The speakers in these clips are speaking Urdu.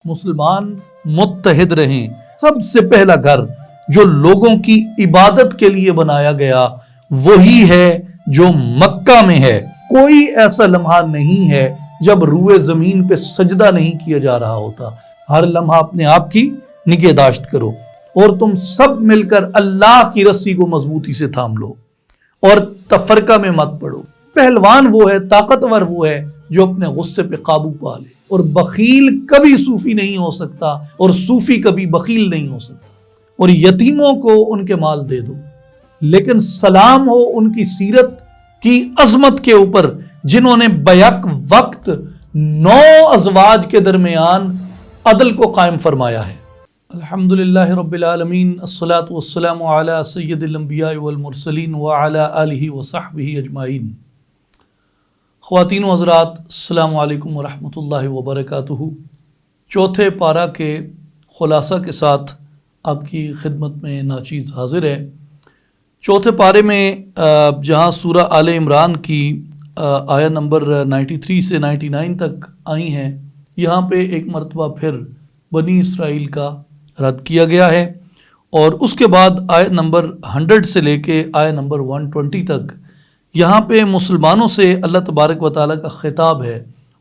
مسلمان متحد رہیں۔ سب سے پہلا گھر جو لوگوں کی عبادت کے لیے بنایا گیا وہی ہے جو مکہ میں ہے۔ کوئی ایسا لمحہ نہیں ہے جب روئے زمین پہ سجدہ نہیں کیا جا رہا ہوتا۔ ہر لمحہ اپنے آپ کی نگہداشت کرو اور تم سب مل کر اللہ کی رسی کو مضبوطی سے تھام لو اور تفرقہ میں مت پڑو۔ پہلوان وہ ہے، طاقتور وہ ہے جو اپنے غصے پہ قابو پا لے، اور بخیل کبھی صوفی نہیں ہو سکتا اور صوفی کبھی بخیل نہیں ہو سکتا۔ اور یتیموں کو ان کے مال دے دو، لیکن سلام ہو ان کی سیرت کی عظمت کے اوپر جنہوں نے بیک وقت 9 ازواج کے درمیان عدل کو قائم فرمایا ہے۔ الحمدللہ رب العالمین، الصلاۃ والسلام علی سید الانبیاء والمرسلین وعلی آلہ وصحبہ اجمعین۔ خواتین و حضرات، السلام علیکم ورحمۃ اللہ وبرکاتہ۔ چوتھے پارہ کے خلاصہ کے ساتھ آپ کی خدمت میں ناچیز حاضر ہے۔ چوتھے پارے میں جہاں سورہ آل عمران کی آیہ نمبر 93 سے 99 تک آئی ہیں، یہاں پہ ایک مرتبہ پھر بنی اسرائیل کا رد کیا گیا ہے، اور اس کے بعد آیت نمبر 100 سے لے کے آیت نمبر 120 تک یہاں پہ مسلمانوں سے اللہ تبارک و تعالیٰ کا خطاب ہے،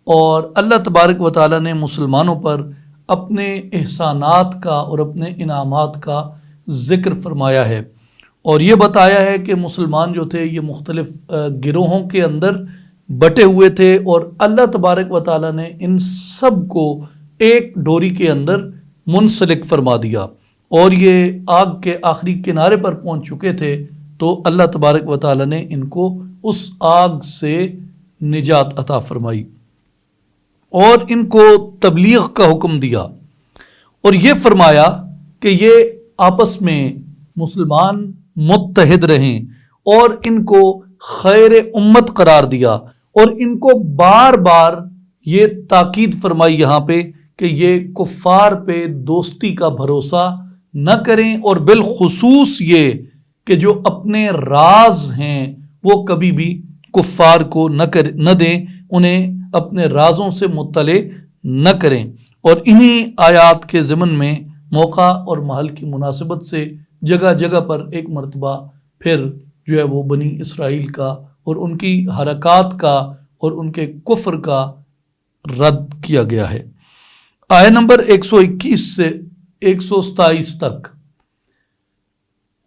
اور اللہ تبارک و تعالیٰ نے مسلمانوں پر اپنے احسانات کا اور اپنے انعامات کا ذکر فرمایا ہے، اور یہ بتایا ہے کہ مسلمان جو تھے یہ مختلف گروہوں کے اندر بٹے ہوئے تھے، اور اللہ تبارک و تعالیٰ نے ان سب کو ایک ڈوری کے اندر منسلک فرما دیا، اور یہ آگ کے آخری کنارے پر پہنچ چکے تھے، تو اللہ تبارک و تعالیٰ نے ان کو اس آگ سے نجات عطا فرمائی اور ان کو تبلیغ کا حکم دیا، اور یہ فرمایا کہ یہ آپس میں مسلمان متحد رہیں، اور ان کو خیر امت قرار دیا، اور ان کو بار بار یہ تاکید فرمائی یہاں پہ کہ یہ کفار پہ دوستی کا بھروسہ نہ کریں، اور بالخصوص یہ کہ جو اپنے راز ہیں وہ کبھی بھی کفار کو نہ دیں، انہیں اپنے رازوں سے مطلع نہ کریں۔ اور انہی آیات کے ضمن میں موقع اور محل کی مناسبت سے جگہ جگہ پر ایک مرتبہ پھر جو ہے وہ بنی اسرائیل کا اور ان کی حرکات کا اور ان کے کفر کا رد کیا گیا ہے۔ آیت نمبر 121 سے 127 تک،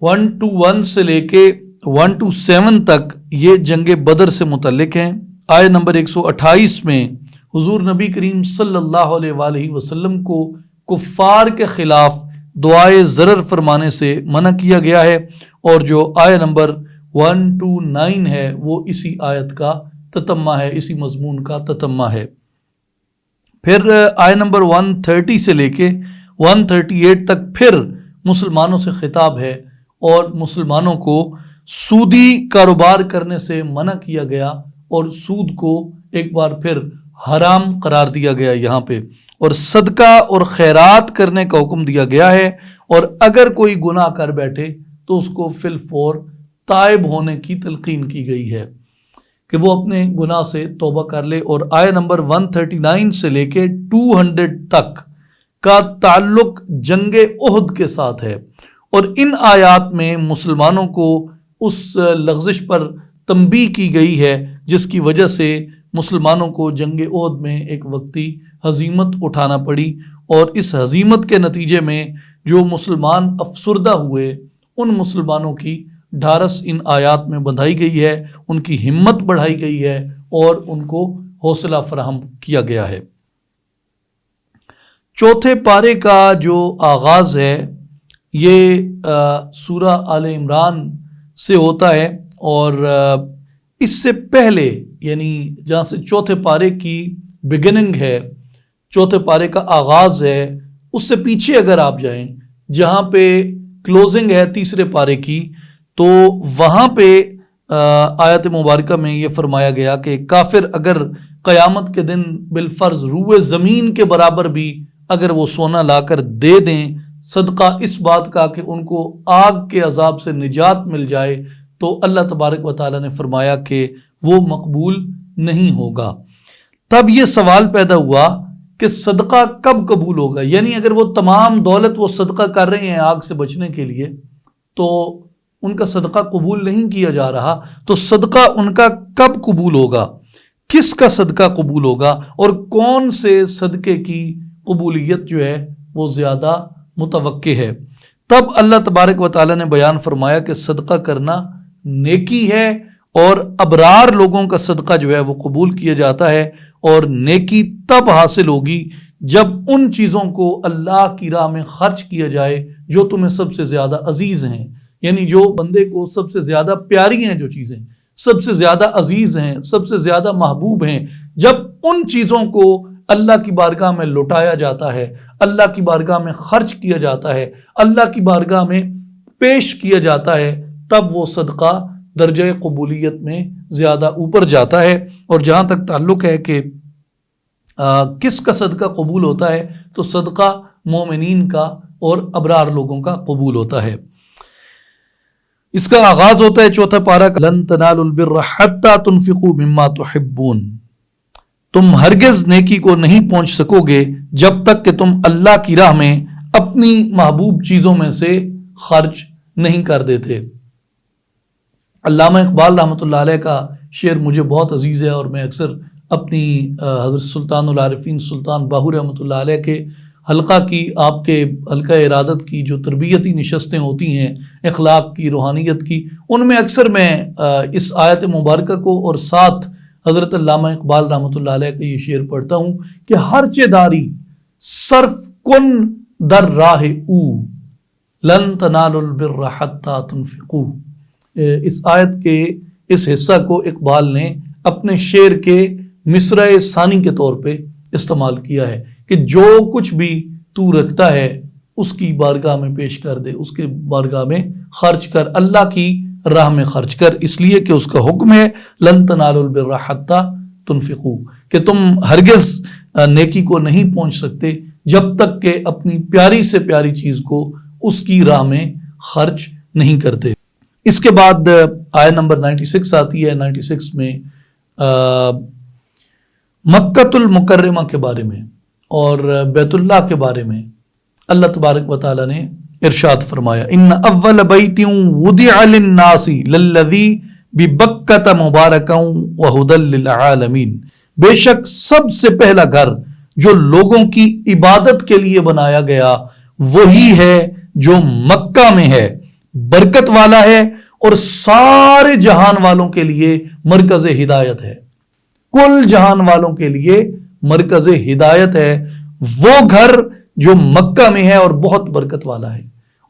1 سے لے کے 1 تک یہ جنگ بدر سے متعلق ہیں۔ آیت نمبر 128 میں حضور نبی کریم صلی اللہ علیہ وآلہ وسلم کو کفار کے خلاف دعائے ضرر فرمانے سے منع کیا گیا ہے، اور جو آیت نمبر 129 ہے وہ اسی آیت کا تتمہ ہے، اسی مضمون کا تتمہ ہے۔ پھر آیت نمبر 130 سے لے کے 138 تک پھر مسلمانوں سے خطاب ہے، اور مسلمانوں کو سودی کاروبار کرنے سے منع کیا گیا، اور سود کو ایک بار پھر حرام قرار دیا گیا یہاں پہ، اور صدقہ اور خیرات کرنے کا حکم دیا گیا ہے، اور اگر کوئی گناہ کر بیٹھے تو اس کو فی الفور تائب ہونے کی تلقین کی گئی ہے کہ وہ اپنے گناہ سے توبہ کر لے۔ اور آیت نمبر 139 سے لے کے 200 تک کا تعلق جنگ احد کے ساتھ ہے، اور ان آیات میں مسلمانوں کو اس لغزش پر تنبیہ کی گئی ہے جس کی وجہ سے مسلمانوں کو جنگ احد میں ایک وقتی ہزیمت اٹھانا پڑی، اور اس ہزیمت کے نتیجے میں جو مسلمان افسردہ ہوئے ان مسلمانوں کی ڈھارس ان آیات میں بندھائی گئی ہے، ان کی ہمت بڑھائی گئی ہے، اور ان کو حوصلہ فراہم کیا گیا ہے۔ چوتھے پارے کا جو آغاز ہے یہ سورہ آل عمران سے ہوتا ہے، اور اس سے پہلے یعنی جہاں سے چوتھے پارے کی بگننگ ہے، چوتھے پارے کا آغاز ہے، اس سے پیچھے اگر آپ جائیں جہاں پہ کلوزنگ ہے تیسرے پارے کی، تو وہاں پہ آیت مبارکہ میں یہ فرمایا گیا کہ کافر اگر قیامت کے دن بالفرض روئے زمین کے برابر بھی اگر وہ سونا لا کر دے دیں صدقہ اس بات کا کہ ان کو آگ کے عذاب سے نجات مل جائے، تو اللہ تبارک و تعالیٰ نے فرمایا کہ وہ مقبول نہیں ہوگا۔ تب یہ سوال پیدا ہوا کہ صدقہ کب قبول ہوگا، یعنی اگر وہ تمام دولت وہ صدقہ کر رہے ہیں آگ سے بچنے کے لیے تو ان کا صدقہ قبول نہیں کیا جا رہا، تو صدقہ ان کا کب قبول ہوگا، کس کا صدقہ قبول ہوگا، اور کون سے صدقے کی قبولیت جو ہے وہ زیادہ متوقع ہے۔ تب اللہ تبارک و تعالیٰ نے بیان فرمایا کہ صدقہ کرنا نیکی ہے اور ابرار لوگوں کا صدقہ جو ہے وہ قبول کیا جاتا ہے، اور نیکی تب حاصل ہوگی جب ان چیزوں کو اللہ کی راہ میں خرچ کیا جائے جو تمہیں سب سے زیادہ عزیز ہیں، یعنی جو بندے کو سب سے زیادہ پیاری ہیں، جو چیزیں سب سے زیادہ عزیز ہیں، سب سے زیادہ محبوب ہیں، جب ان چیزوں کو اللہ کی بارگاہ میں لوٹایا جاتا ہے، اللہ کی بارگاہ میں خرچ کیا جاتا ہے، اللہ کی بارگاہ میں پیش کیا جاتا ہے، تب وہ صدقہ درجہ قبولیت میں زیادہ اوپر جاتا ہے۔ اور جہاں تک تعلق ہے کہ کس کا صدقہ قبول ہوتا ہے، تو صدقہ مومنین کا اور ابرار لوگوں کا قبول ہوتا ہے۔ اس کا آغاز ہوتا ہے 4 پارہ، لن تنالوا البر حتى تنفقوا مما تحبون، تم ہرگز نیکی کو نہیں پہنچ سکو گے جب تک کہ تم اللہ کی راہ میں اپنی محبوب چیزوں میں سے خرچ نہیں کر دیتے۔ علامہ اقبال رحمۃ اللہ علیہ کا شعر مجھے بہت عزیز ہے، اور میں اکثر اپنی حضرت سلطان العارفین سلطان باہو رحمۃ اللہ علیہ کے حلقہ کی، آپ کے حلقہ ارادت کی جو تربیتی نشستیں ہوتی ہیں اخلاق کی، روحانیت کی، ان میں اکثر میں اس آیت مبارکہ کو اور ساتھ حضرت علامہ اقبال رحمۃ اللہ علیہ کا یہ شعر پڑھتا ہوں کہ ہر چداری صرف کن در راہ او لن تنالوا البر حتی تنفقوا۔ اس آیت کے اس حصہ کو اقبال نے اپنے شعر کے مصرع ثانی کے طور پہ استعمال کیا ہے کہ جو کچھ بھی تو رکھتا ہے اس کی بارگاہ میں پیش کر دے، اس کے بارگاہ میں خرچ کر، اللہ کی راہ میں خرچ کر، اس لیے کہ اس کا حکم ہے لن تنالوا البر حتی تنفقوا، کہ تم ہرگز نیکی کو نہیں پہنچ سکتے جب تک کہ اپنی پیاری سے پیاری چیز کو اس کی راہ میں خرچ نہیں کرتے۔ اس کے بعد آیت نمبر 96 آتی ہے۔ 96 میں مکۃ المکرمہ کے بارے میں اور بیت اللہ کے بارے میں اللہ تبارک و تعالیٰ نے ارشاد فرمایا، ان اول بیت وضع للناس للذی ببکۃ مبارکا وہدی للعالمین، بے شک سب سے پہلا گھر جو لوگوں کی عبادت کے لیے بنایا گیا وہی ہے جو مکہ میں ہے، برکت والا ہے اور سارے جہان والوں کے لیے مرکز ہدایت ہے، کل جہان والوں کے لیے مرکز ہدایت ہے، وہ گھر جو مکہ میں ہے اور بہت برکت والا ہے،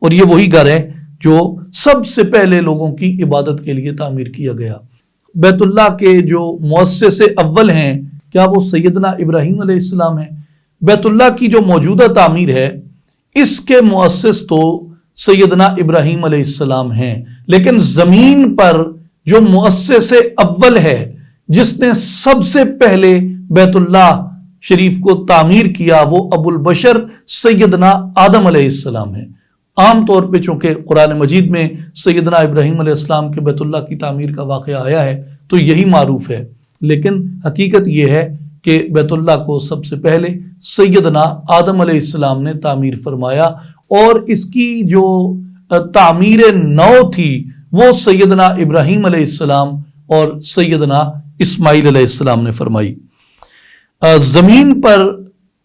اور یہ وہی گھر ہے جو سب سے پہلے لوگوں کی عبادت کے لیے تعمیر کیا گیا۔ بیت اللہ کے جو مؤسس اول ہیں کیا وہ سیدنا ابراہیم علیہ السلام ہیں؟ بیت اللہ کی جو موجودہ تعمیر ہے اس کے مؤسس تو سیدنا ابراہیم علیہ السلام ہیں، لیکن زمین پر جو مؤسس اول ہے، جس نے سب سے پہلے بیت اللہ شریف کو تعمیر کیا، وہ ابو البشر سیدنا آدم علیہ السلام ہے۔ عام طور پہ چونکہ قرآن مجید میں سیدنا ابراہیم علیہ السلام کے بیت اللہ کی تعمیر کا واقعہ آیا ہے تو یہی معروف ہے، لیکن حقیقت یہ ہے کہ بیت اللہ کو سب سے پہلے سیدنا آدم علیہ السلام نے تعمیر فرمایا، اور اس کی جو تعمیر نو تھی وہ سیدنا ابراہیم علیہ السلام اور سیدنا اسماعیل علیہ السلام نے فرمائی۔ زمین پر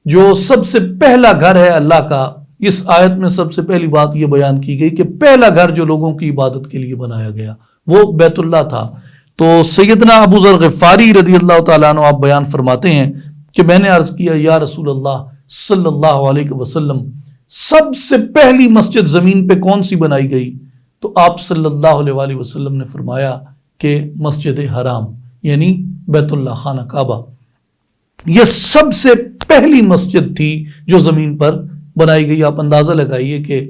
جو سب سے پہلا گھر ہے اللہ کا، اس آیت میں سب سے پہلی بات یہ بیان کی گئی کہ پہلا گھر جو لوگوں کی عبادت کے لیے بنایا گیا وہ بیت اللہ تھا۔ تو سیدنا ابو ذر غفاری رضی اللہ تعالیٰ عنہ آپ بیان فرماتے ہیں کہ میں نے عرض کیا یا رسول اللہ صلی اللہ علیہ وسلم، سب سے پہلی مسجد زمین پہ کون سی بنائی گئی؟ تو آپ صلی اللہ علیہ وآلہ وسلم نے فرمایا کہ مسجد حرام، یعنی بیت اللہ خانہ کعبہ، یہ سب سے پہلی مسجد تھی جو زمین پر بنائی گئی۔ آپ اندازہ لگائیے کہ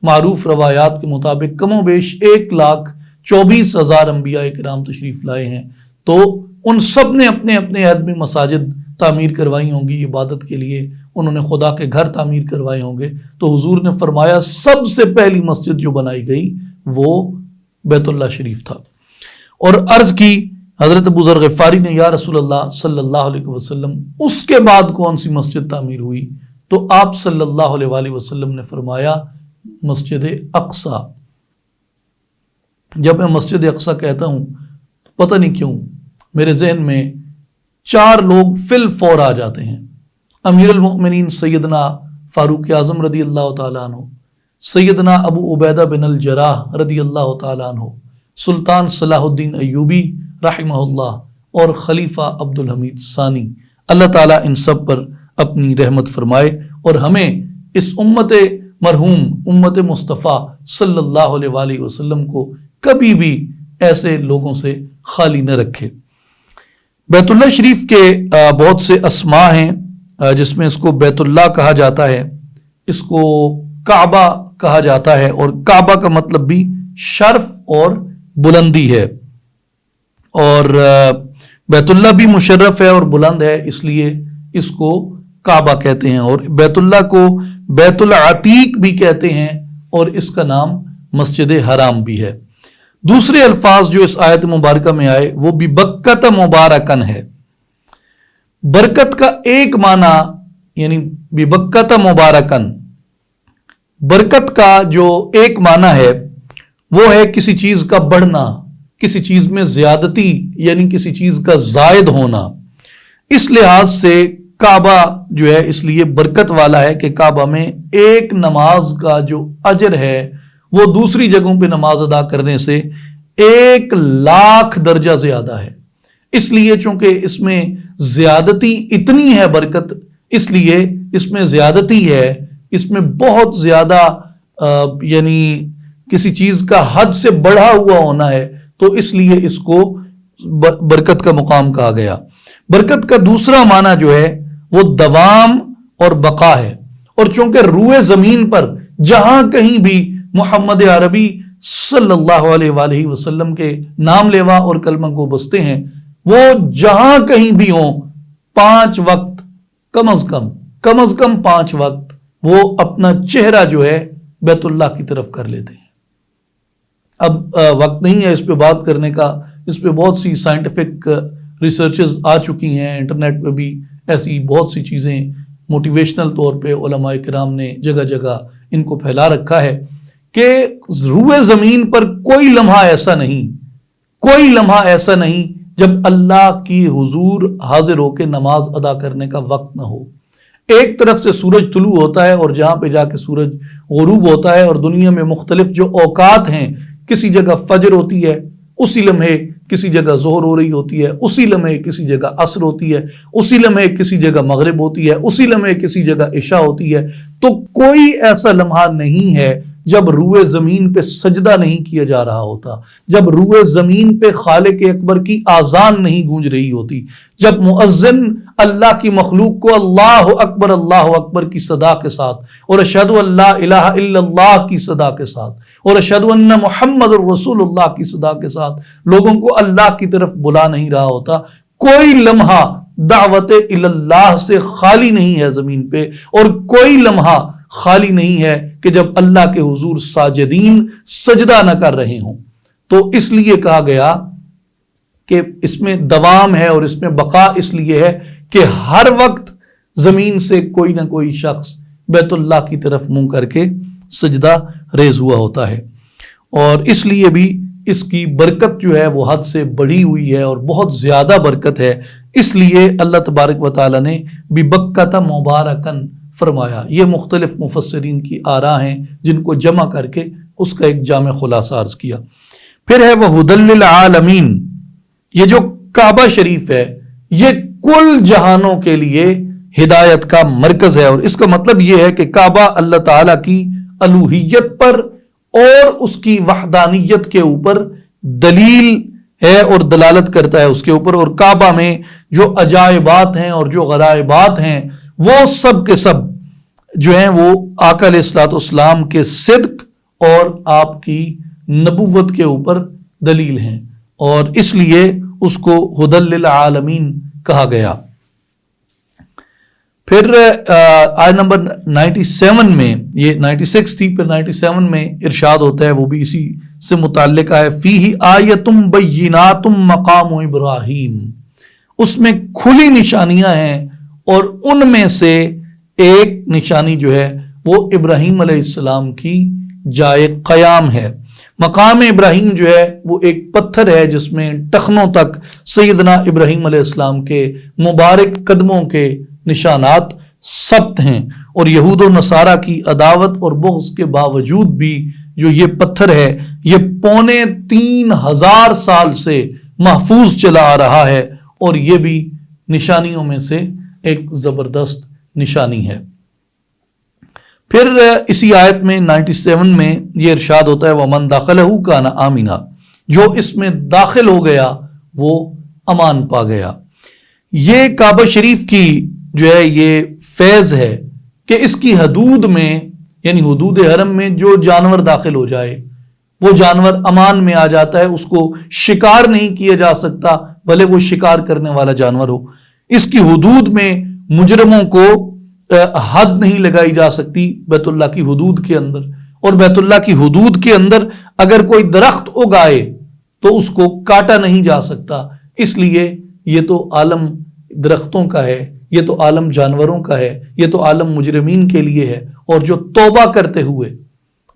معروف روایات کے مطابق کم و بیش 1,24,000 انبیاء کرام تشریف لائے ہیں، تو ان سب نے اپنے اپنے عہد میں مساجد تعمیر کروائی ہوں گی عبادت کے لیے، انہوں نے خدا کے گھر تعمیر کروائے ہوں گے، تو حضور نے فرمایا سب سے پہلی مسجد جو بنائی گئی وہ بیت اللہ شریف تھا۔ اور عرض کی حضرت ابو ذر غفاری نے یا رسول اللہ صلی اللہ علیہ وسلم اس کے بعد کون سی مسجد تعمیر ہوئی؟ تو آپ صلی اللہ علیہ وآلہ وسلم نے فرمایا مسجد اقصی۔ جب میں مسجد اقصی کہتا ہوں پتہ نہیں کیوں میرے ذہن میں 4 لوگ فی الفور آ جاتے ہیں۔ امیر المؤمنین سیدنا فاروق اعظم رضی اللہ تعالیٰ عنہ، سیدنا ابو عبیدہ بن الجراح رضی اللہ تعالیٰ عنہ، سلطان صلاح الدین ایوبی رحمہ اللہ، اور خلیفہ عبد الحمید ثانی۔ اللہ تعالیٰ ان سب پر اپنی رحمت فرمائے اور ہمیں اس امت مرحوم امت مصطفیٰ صلی اللہ علیہ وآلہ وسلم کو کبھی بھی ایسے لوگوں سے خالی نہ رکھے۔ بیت اللہ شریف کے بہت سے اسماء ہیں، جس میں اس کو بیت اللہ کہا جاتا ہے، اس کو کعبہ کہا جاتا ہے، اور کعبہ کا مطلب بھی شرف اور بلندی ہے، اور بیت اللہ بھی مشرف ہے اور بلند ہے، اس لیے اس کو کعبہ کہتے ہیں، اور بیت اللہ کو بیت العتیق بھی کہتے ہیں، اور اس کا نام مسجد حرام بھی ہے۔ دوسرے الفاظ جو اس آیت مبارکہ میں آئے وہ ببکۃ مبارکن ہے۔ برکت کا ایک معنی یعنی ببکۃ مبارکن، برکت کا جو ایک معنی ہے وہ ہے کسی چیز کا بڑھنا، کسی چیز میں زیادتی، یعنی کسی چیز کا زائد ہونا۔ اس لحاظ سے کعبہ جو ہے اس لیے برکت والا ہے کہ کعبہ میں ایک نماز کا جو اجر ہے وہ دوسری جگہوں پہ نماز ادا کرنے سے 1,00,000 درجہ زیادہ ہے۔ اس لیے چونکہ اس میں زیادتی اتنی ہے برکت، اس لیے اس میں زیادتی ہے، اس میں بہت زیادہ یعنی کسی چیز کا حد سے بڑھا ہوا ہونا ہے، تو اس لیے اس کو برکت کا مقام کہا گیا۔ برکت کا دوسرا معنی جو ہے وہ دوام اور بقا ہے، اور چونکہ روئے زمین پر جہاں کہیں بھی محمد عربی صلی اللہ علیہ وآلہ وسلم کے نام لیوا اور کلمہ کو بستے ہیں، وہ جہاں کہیں بھی ہوں 5 وقت کم از کم 5 وقت وہ اپنا چہرہ جو ہے بیت اللہ کی طرف کر لیتے ہیں۔ اب وقت نہیں ہے اس پہ بات کرنے کا، اس پہ بہت سی سائنٹیفک ریسرچز آ چکی ہیں، انٹرنیٹ پہ بھی ایسی بہت سی چیزیں موٹیویشنل طور پہ علماء کرام نے جگہ جگہ ان کو پھیلا رکھا ہے کہ روئے زمین پر کوئی لمحہ ایسا نہیں جب اللہ کی حضور حاضر ہو کے نماز ادا کرنے کا وقت نہ ہو۔ ایک طرف سے سورج طلوع ہوتا ہے اور جہاں پہ جا کے سورج غروب ہوتا ہے، اور دنیا میں مختلف جو اوقات ہیں، کسی جگہ فجر ہوتی ہے، اسی لمحے کسی جگہ ظہر ہو رہی ہوتی ہے، اسی لمحے کسی جگہ عصر ہوتی ہے، اسی لمحے کسی جگہ مغرب ہوتی ہے، اسی لمحے کسی جگہ عشاء ہوتی ہے۔ تو کوئی ایسا لمحہ نہیں ہے جب روئے زمین پہ سجدہ نہیں کیا جا رہا ہوتا، جب روئے زمین پہ خالق اکبر کی آذان نہیں گونج رہی ہوتی، جب مؤذن اللہ کی مخلوق کو اللہ اکبر کی صدا کے ساتھ، اور اشہد ان لا الہ الا اللہ کی صدا کے ساتھ، اور اشہد ان محمد الرسول اللہ کی صدا کے ساتھ لوگوں کو اللہ کی طرف بلا نہیں رہا ہوتا۔ کوئی لمحہ دعوت اللہ سے خالی نہیں ہے زمین پہ، اور کوئی لمحہ خالی نہیں ہے کہ جب اللہ کے حضور ساجدین سجدہ نہ کر رہے ہوں۔ تو اس لیے کہا گیا کہ اس میں دوام ہے اور اس میں بقا اس لیے ہے کہ ہر وقت زمین سے کوئی نہ کوئی شخص بیت اللہ کی طرف منہ کر کے سجدہ ریز ہوا ہوتا ہے، اور اس لیے بھی اس کی برکت جو ہے وہ حد سے بڑھی ہوئی ہے اور بہت زیادہ برکت ہے۔ اس لیے اللہ تبارک و تعالیٰ نے ببکۃ مبارکن فرمایا۔ یہ مختلف مفسرین کی آراء ہیں جن کو جمع کر کے اس کا ایک جامع خلاصہ عرض کیا۔ پھر ہے وہ ہدی للعالمین، یہ جو کعبہ شریف ہے یہ کل جہانوں کے لیے ہدایت کا مرکز ہے، اور اس کا مطلب یہ ہے کہ کعبہ اللہ تعالیٰ کی الوہیت پر اور اس کی وحدانیت کے اوپر دلیل ہے اور دلالت کرتا ہے اس کے اوپر، اور کعبہ میں جو عجائبات ہیں اور جو غرائبات ہیں وہ سب کے سب جو ہیں وہ آقا علیہ الصلوۃ والسلام کے صدق اور آپ کی نبوت کے اوپر دلیل ہیں، اور اس لیے اس کو ہدی للعالمین کہا گیا۔ پھر آیت نمبر 97 میں، یہ 96 تھی، پھر 97 میں ارشاد ہوتا ہے، وہ بھی اسی سے متعلق ہے فیہ آیتم بیناتم مقام ابراہیم، اس میں کھلی نشانیاں ہیں اور ان میں سے ایک نشانی جو ہے وہ ابراہیم علیہ السلام کی جائے قیام ہے۔ مقام ابراہیم جو ہے وہ ایک پتھر ہے جس میں ٹخنوں تک سیدنا ابراہیم علیہ السلام کے مبارک قدموں کے نشانات ثبت ہیں، اور یہود و نصارہ کی عداوت اور بغض کے باوجود بھی جو یہ پتھر ہے یہ 3500 سال سے محفوظ چلا آ رہا ہے، اور یہ بھی نشانیوں میں سے ایک زبردست نشانی ہے۔ پھر اسی آیت میں 97 میں یہ ارشاد ہوتا ہے وَمَنْ دَخَلَهُ كَانَ آمِنًا، جو اس میں داخل ہو گیا وہ امان پا گیا۔ یہ کعبہ شریف کی جو ہے یہ فیض ہے کہ اس کی حدود میں یعنی حدود حرم میں جو جانور داخل ہو جائے وہ جانور امان میں آ جاتا ہے، اس کو شکار نہیں کیا جا سکتا بھلے وہ شکار کرنے والا جانور ہو۔ اس کی حدود میں مجرموں کو حد نہیں لگائی جا سکتی بیت اللہ کی حدود کے اندر، اور بیت اللہ کی حدود کے اندر اگر کوئی درخت اگائے تو اس کو کاٹا نہیں جا سکتا، اس لیے یہ تو عالم درختوں کا ہے، یہ تو عالم جانوروں کا ہے، یہ تو عالم مجرمین کے لیے ہے، اور جو توبہ کرتے ہوئے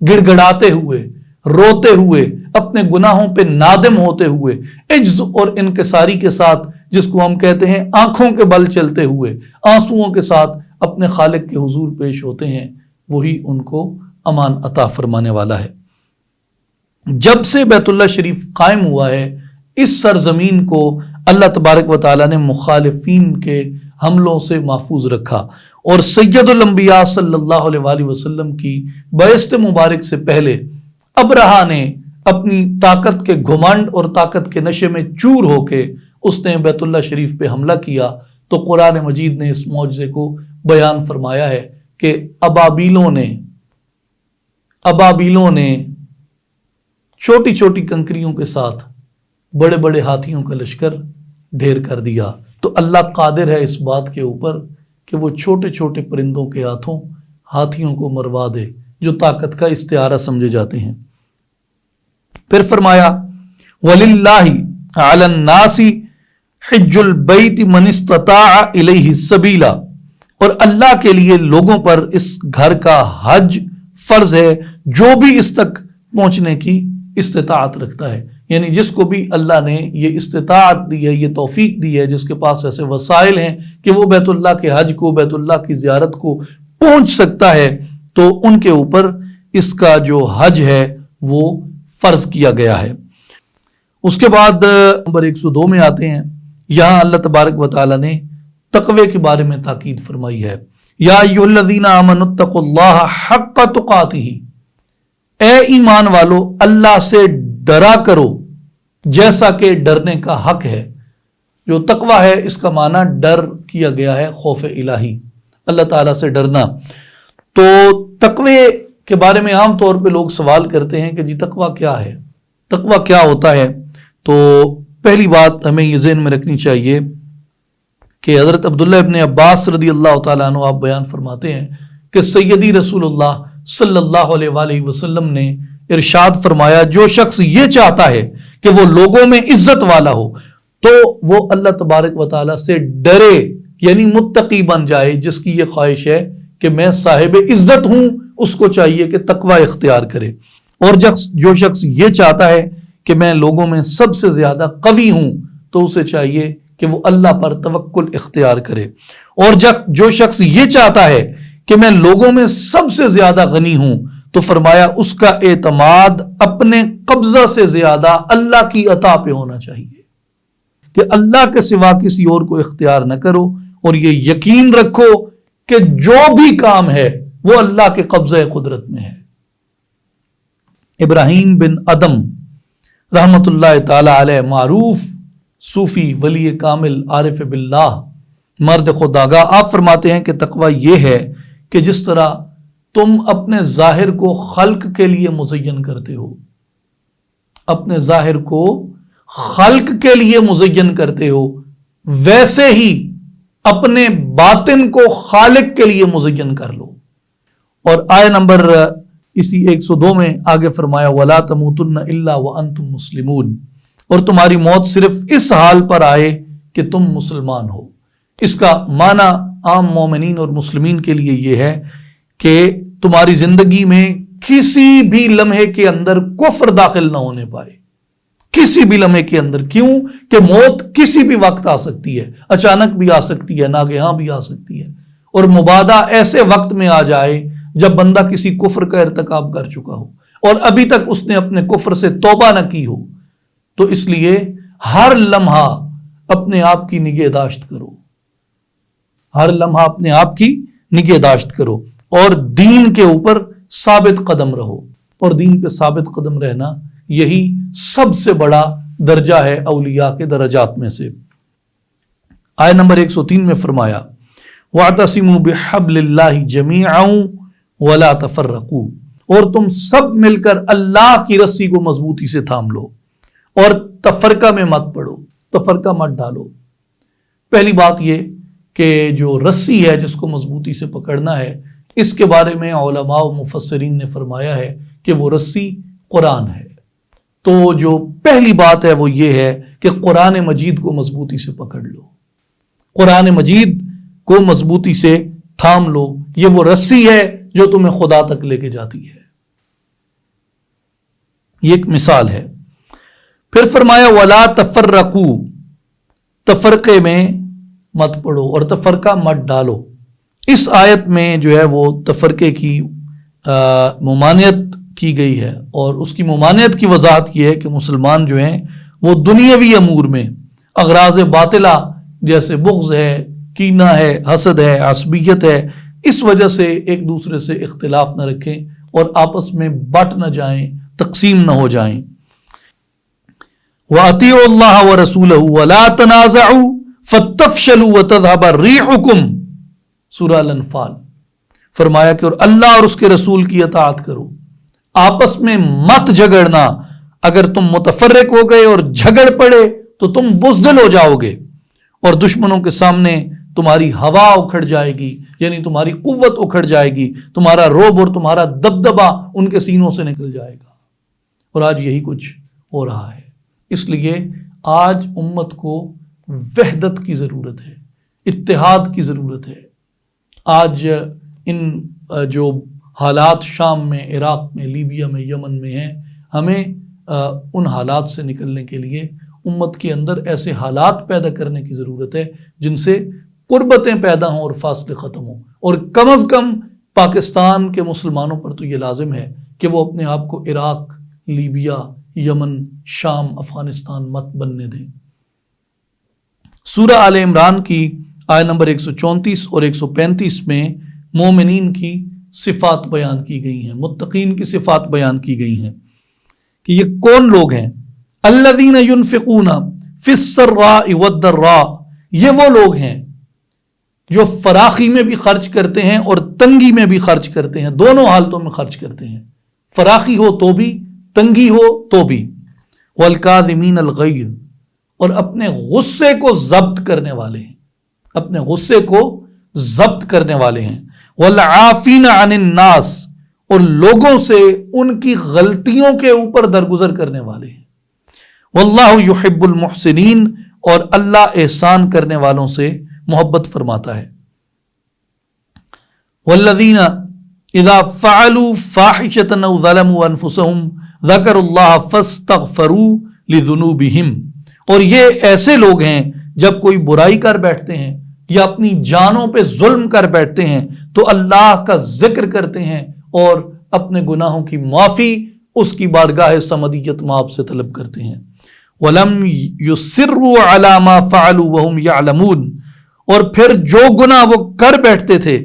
گڑ گڑاتے ہوئے روتے ہوئے اپنے گناہوں پہ نادم ہوتے ہوئے عجز اور انکساری کے ساتھ، جس کو ہم کہتے ہیں آنکھوں کے بل چلتے ہوئے آنسوؤں کے ساتھ اپنے خالق کے حضور پیش ہوتے ہیں، وہی ان کو امان عطا فرمانے والا ہے۔ جب سے بیت اللہ شریف قائم ہوا ہے اس سرزمین کو اللہ تبارک و تعالیٰ نے مخالفین کے حملوں سے محفوظ رکھا، اور سید الانبیاء صلی اللہ علیہ وآلہ وسلم کی بعثت مبارک سے پہلے ابرہہ نے اپنی طاقت کے گھمنڈ اور طاقت کے نشے میں چور ہو کے اس نے بیت اللہ شریف پہ حملہ کیا، تو قرآن مجید نے اس معجزے کو بیان فرمایا ہے کہ ابابیلوں نے چھوٹی چھوٹی کنکریوں کے ساتھ بڑے بڑے ہاتھیوں کا لشکر ڈھیر کر دیا۔ تو اللہ قادر ہے اس بات کے اوپر کہ وہ چھوٹے چھوٹے پرندوں کے ہاتھوں ہاتھیوں کو مروا دے جو طاقت کا استعارہ سمجھے جاتے ہیں۔ پھر فرمایا وَلِلَّهِ عَلَى النَّاسِ حِجُّ الْبَيْتِ مَنِ اسْتَطَاعَ إِلَيْهِ سَبِيلًا، اور اللہ کے لیے لوگوں پر اس گھر کا حج فرض ہے جو بھی اس تک پہنچنے کی استطاعت رکھتا ہے، یعنی جس کو بھی اللہ نے یہ استطاعت دی ہے، یہ توفیق دی ہے، جس کے پاس ایسے وسائل ہیں کہ وہ بیت اللہ کے حج کو، بیت اللہ کی زیارت کو پہنچ سکتا ہے، تو ان کے اوپر اس کا جو حج ہے وہ فرض کیا گیا ہے۔ اس کے بعد نمبر 102 میں آتے ہیں، یہاں اللہ تبارک و تعالیٰ نے تقوی کے بارے میں تاکید فرمائی ہے، یا ایھا الذین آمنوا اتقوا اللہ حق تقاتہ، اے ایمان والو اللہ سے ڈرا کرو جیسا کہ ڈرنے کا حق ہے۔ جو تقوی ہے اس کا معنی ڈر کیا گیا ہے، خوف الہی، اللہ تعالیٰ سے ڈرنا۔ تو تقوی کے بارے میں عام طور پہ لوگ سوال کرتے ہیں کہ جی تقوی کیا ہے، تقوی کیا ہوتا ہے؟ تو پہلی بات ہمیں یہ ذہن میں رکھنی چاہیے کہ حضرت عبداللہ ابن عباس رضی اللہ تعالیٰ عنہ آپ بیان فرماتے ہیں کہ سیدی رسول اللہ صلی اللہ علیہ وآلہ وسلم نے ارشاد فرمایا، جو شخص یہ چاہتا ہے کہ وہ لوگوں میں عزت والا ہو تو وہ اللہ تبارک و تعالیٰ سے ڈرے، یعنی متقی بن جائے۔ جس کی یہ خواہش ہے کہ میں صاحب عزت ہوں، اس کو چاہیے کہ تقوی اختیار کرے۔ اور جو شخص یہ چاہتا ہے کہ میں لوگوں میں سب سے زیادہ قوی ہوں تو اسے چاہیے کہ وہ اللہ پر توکل اختیار کرے۔ اور جو شخص یہ چاہتا ہے کہ میں لوگوں میں سب سے زیادہ غنی ہوں تو فرمایا اس کا اعتماد اپنے قبضہ سے زیادہ اللہ کی عطا پہ ہونا چاہیے، کہ اللہ کے سوا کسی اور کو اختیار نہ کرو، اور یہ یقین رکھو کہ جو بھی کام ہے وہ اللہ کے قبضہ قدرت میں ہے۔ ابراہیم بن ادم رحمت اللہ تعالی علیہ، معروف صوفی ولی کامل عارف باللہ مرد خداگاہ، آپ فرماتے ہیں کہ تقوی یہ ہے کہ جس طرح تم اپنے ظاہر کو خلق کے لیے مزین کرتے ہو، اپنے ظاہر کو خلق کے لیے مزین کرتے ہو، ویسے ہی اپنے باطن کو خالق کے لیے مزین کر لو۔ اور آیہ نمبر اسی 102 میں آگے فرمایا وَلَا تَمُوتُنَّ إِلَّا وَأَنْتُمْ مُسْلِمُونَ، اور تمہاری موت صرف اس حال پر آئے کہ تم مسلمان ہو۔ اس کا معنی عام مومنین اور مسلمین کے لیے یہ ہے کہ تمہاری زندگی میں کسی بھی لمحے کے اندر کفر داخل نہ ہونے پائے، کسی بھی لمحے کے اندر۔ کیوں کہ موت کسی بھی وقت آ سکتی ہے، اچانک بھی آ سکتی ہے، ناگہاں بھی آ سکتی ہے، اور مبادہ ایسے وقت میں آ جائے جب بندہ کسی کفر کا ارتکاب کر چکا ہو اور ابھی تک اس نے اپنے کفر سے توبہ نہ کی ہو۔ تو اس لیے ہر لمحہ اپنے آپ کی نگہداشت کرو، ہر لمحہ اپنے آپ کی نگہداشت کرو اور دین کے اوپر ثابت قدم رہو، اور دین پہ ثابت قدم رہنا یہی سب سے بڑا درجہ ہے اولیاء کے درجات میں سے۔ آیت نمبر 103 میں فرمایا وَاعْتَصِمُوا بِحَبْلِ اللَّهِ جَمِيعًا وَلَا تَفَرَّقُوا، اور تم سب مل کر اللہ کی رسی کو مضبوطی سے تھام لو اور تفرقہ میں مت پڑو، تفرقہ مت ڈالو۔ پہلی بات یہ کہ جو رسی ہے جس کو مضبوطی سے پکڑنا ہے، اس کے بارے میں علماء و مفسرین نے فرمایا ہے کہ وہ رسی قرآن ہے۔ تو جو پہلی بات ہے وہ یہ ہے کہ قرآن مجید کو مضبوطی سے پکڑ لو، قرآن مجید کو مضبوطی سے تھام لو، یہ وہ رسی ہے جو تمہیں خدا تک لے کے جاتی ہے۔ یہ ایک مثال ہے۔ پھر فرمایا وَلَا تَفَرَّقُوا، تفرقے میں مت پڑو اور تفرقہ مت ڈالو۔ اس آیت میں جو ہے وہ تفرقے کی ممانعت کی گئی ہے، اور اس کی ممانعت کی وضاحت یہ ہے کہ مسلمان جو ہیں وہ دنیاوی امور میں اغراض باطلہ جیسے بغض ہے، کینہ ہے، حسد ہے، عصبیت ہے، اس وجہ سے ایک دوسرے سے اختلاف نہ رکھیں اور آپس میں بٹ نہ جائیں، تقسیم نہ ہو جائیں۔ وَأَطِيعُوا اللَّهَ وَرَسُولَهُ وَلَا تَنَازَعُوا فَتَفْشَلُوا وَتَذْهَبَ رِيحُكُمْ، سورہ الانفال۔ فرمایا کہ اور اللہ اور اس کے رسول کی اطاعت کرو، آپس میں مت جھگڑنا، اگر تم متفرق ہو گئے اور جھگڑ پڑے تو تم بزدل ہو جاؤ گے اور دشمنوں کے سامنے تمہاری ہوا اکھڑ جائے گی، یعنی تمہاری قوت اکھڑ جائے گی، تمہارا رعب اور تمہارا دبدبہ ان کے سینوں سے نکل جائے گا۔ اور آج یہی کچھ ہو رہا ہے۔ اس لیے آج امت کو وحدت کی ضرورت ہے، اتحاد کی ضرورت ہے۔ آج ان جو حالات شام میں، عراق میں، لیبیا میں، یمن میں ہیں، ہمیں ان حالات سے نکلنے کے لیے امت کے اندر ایسے حالات پیدا کرنے کی ضرورت ہے جن سے قربتیں پیدا ہوں اور فاصلے ختم ہوں، اور کم از کم پاکستان کے مسلمانوں پر تو یہ لازم ہے کہ وہ اپنے آپ کو عراق، لیبیا، یمن، شام، افغانستان مت بننے دیں۔ سورہ آل عمران کی آیت نمبر 134 اور 135 میں مومنین کی صفات بیان کی گئی ہیں، متقین کی صفات بیان کی گئی ہیں کہ یہ کون لوگ ہیں۔ الذین ينفقون فی السراء والضراء، یہ وہ لوگ ہیں جو فراخی میں بھی خرچ کرتے ہیں اور تنگی میں بھی خرچ کرتے ہیں، دونوں حالتوں میں خرچ کرتے ہیں، فراخی ہو تو بھی، تنگی ہو تو بھی۔ والکاظمین الغیظ، اور اپنے غصے کو ضبط کرنے والے ہیں، اپنے غصے کو ضبط کرنے والے ہیں۔ والعافین عن الناس، اور لوگوں سے ان کی غلطیوں کے اوپر درگزر کرنے والے ہیں۔ واللہ یحب المحسنین، اور اللہ احسان کرنے والوں سے محبت فرماتا ہے۔ والذین اذا فعلوا فاحشة او ظلموا انفسهم ذکروا اللہ فاستغفروا لذنوبہم، اور یہ ایسے لوگ ہیں جب کوئی برائی کر بیٹھتے ہیں یا اپنی جانوں پہ ظلم کر بیٹھتے ہیں تو اللہ کا ذکر کرتے ہیں اور اپنے گناہوں کی معافی اس کی بارگاہ سمدیت مآب سے طلب کرتے ہیں۔ وَلَمْ يُصِرُّوا عَلَى مَا فَعَلُوا وَهُمْ يَعْلَمُونَ، اور پھر جو گناہ وہ کر بیٹھتے تھے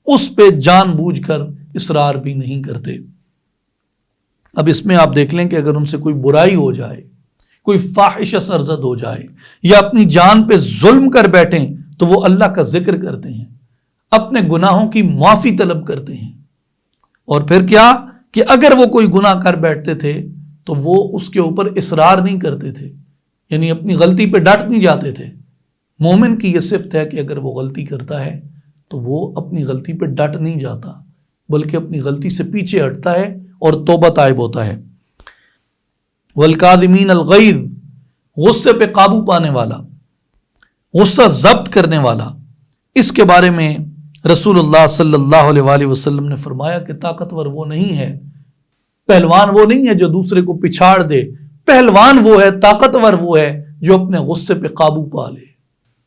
اس پہ جان بوجھ کر اصرار بھی نہیں کرتے۔ اب اس میں آپ دیکھ لیں کہ اگر ان سے کوئی برائی ہو جائے، کوئی فاحشہ سرزد ہو جائے یا اپنی جان پہ ظلم کر بیٹھیں تو وہ اللہ کا ذکر کرتے ہیں، اپنے گناہوں کی معافی طلب کرتے ہیں۔ اور پھر کیا کہ اگر وہ کوئی گناہ کر بیٹھتے تھے تو وہ اس کے اوپر اصرار نہیں کرتے تھے، یعنی اپنی غلطی پہ ڈٹ نہیں جاتے تھے۔ مومن کی یہ صفت ہے کہ اگر وہ غلطی کرتا ہے تو وہ اپنی غلطی پہ ڈٹ نہیں جاتا، بلکہ اپنی غلطی سے پیچھے ہٹتا ہے اور توبہ طائب ہوتا ہے۔ والکاظمین الغیظ، غصے پہ قابو پانے والا، غصہ ضبط کرنے والا۔ اس کے بارے میں رسول اللہ صلی اللہ علیہ وآلہ وسلم نے فرمایا کہ طاقتور وہ نہیں ہے، پہلوان وہ نہیں ہے جو دوسرے کو پچھاڑ دے، پہلوان وہ ہے، طاقتور وہ ہے جو اپنے غصے پہ قابو پا لے۔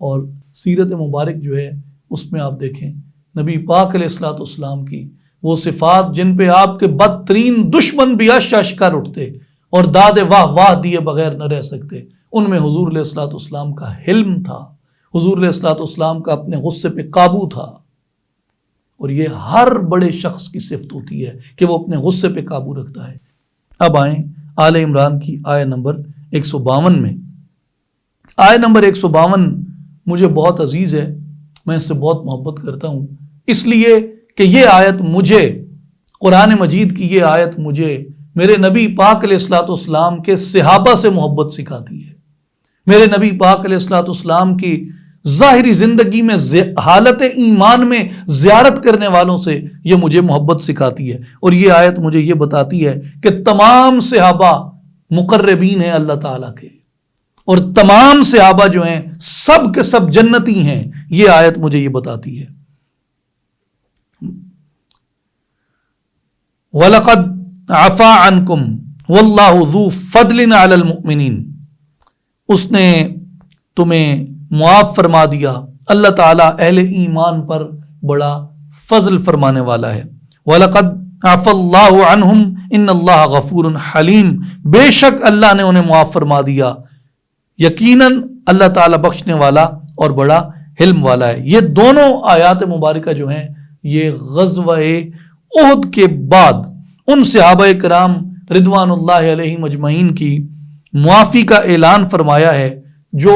اور سیرت مبارک جو ہے اس میں آپ دیکھیں نبی پاک علیہ الصلوۃ والسلام کی وہ صفات جن پہ آپ کے بدترین دشمن بھی اشش کر اٹھتے اور داد واہ واہ دیے بغیر نہ رہ سکتے، ان میں حضور علیہ الصلوۃ والسلام کا حلم تھا، حضور علیہ الصلوۃ والسلام کا اپنے غصے پہ قابو تھا۔ اور یہ ہر بڑے شخص کی صفت ہوتی ہے کہ وہ اپنے غصے پہ قابو رکھتا ہے۔ اب آئیں آل عمران کی آیت نمبر 152 میں۔ آیت نمبر 152 مجھے بہت عزیز ہے، میں اس سے بہت محبت کرتا ہوں، اس لیے کہ یہ آیت مجھے، قرآن مجید کی یہ آیت مجھے میرے نبی پاک علیہ الصلوۃ والسلام کے صحابہ سے محبت سکھاتی ہے، میرے نبی پاک علیہ الصلوۃ والسلام کی ظاہری زندگی میں حالت ایمان میں زیارت کرنے والوں سے یہ مجھے محبت سکھاتی ہے۔ اور یہ آیت مجھے یہ بتاتی ہے کہ تمام صحابہ مقربین ہیں اللہ تعالیٰ کے، اور تمام صحابہ جو ہیں سب کے سب جنتی ہیں، یہ آیت مجھے یہ بتاتی ہے۔ وَلَقَدْ عَفَا عَنْكُمْ وَاللَّهُ ذُو فَضْلٍ عَلَى الْمُؤْمِنِينَ، اس نے تمہیں معاف فرما دیا، اللہ تعالیٰ اہل ایمان پر بڑا فضل فرمانے والا ہے۔ وَلَقَدْ عَفَا اللَّهُ عَنْهُمْ إِنَّ اللَّهَ غَفُورٌ حَلِيمٌ، بے شک اللہ نے انہیں معاف فرما دیا، یقیناً اللہ تعالیٰ بخشنے والا اور بڑا حلم والا ہے۔ یہ دونوں آیات مبارکہ جو ہیں یہ غزوہ احد کے بعد ان صحابہ کرام رضوان اللہ علیہم اجمعین کی معافی کا اعلان فرمایا ہے جو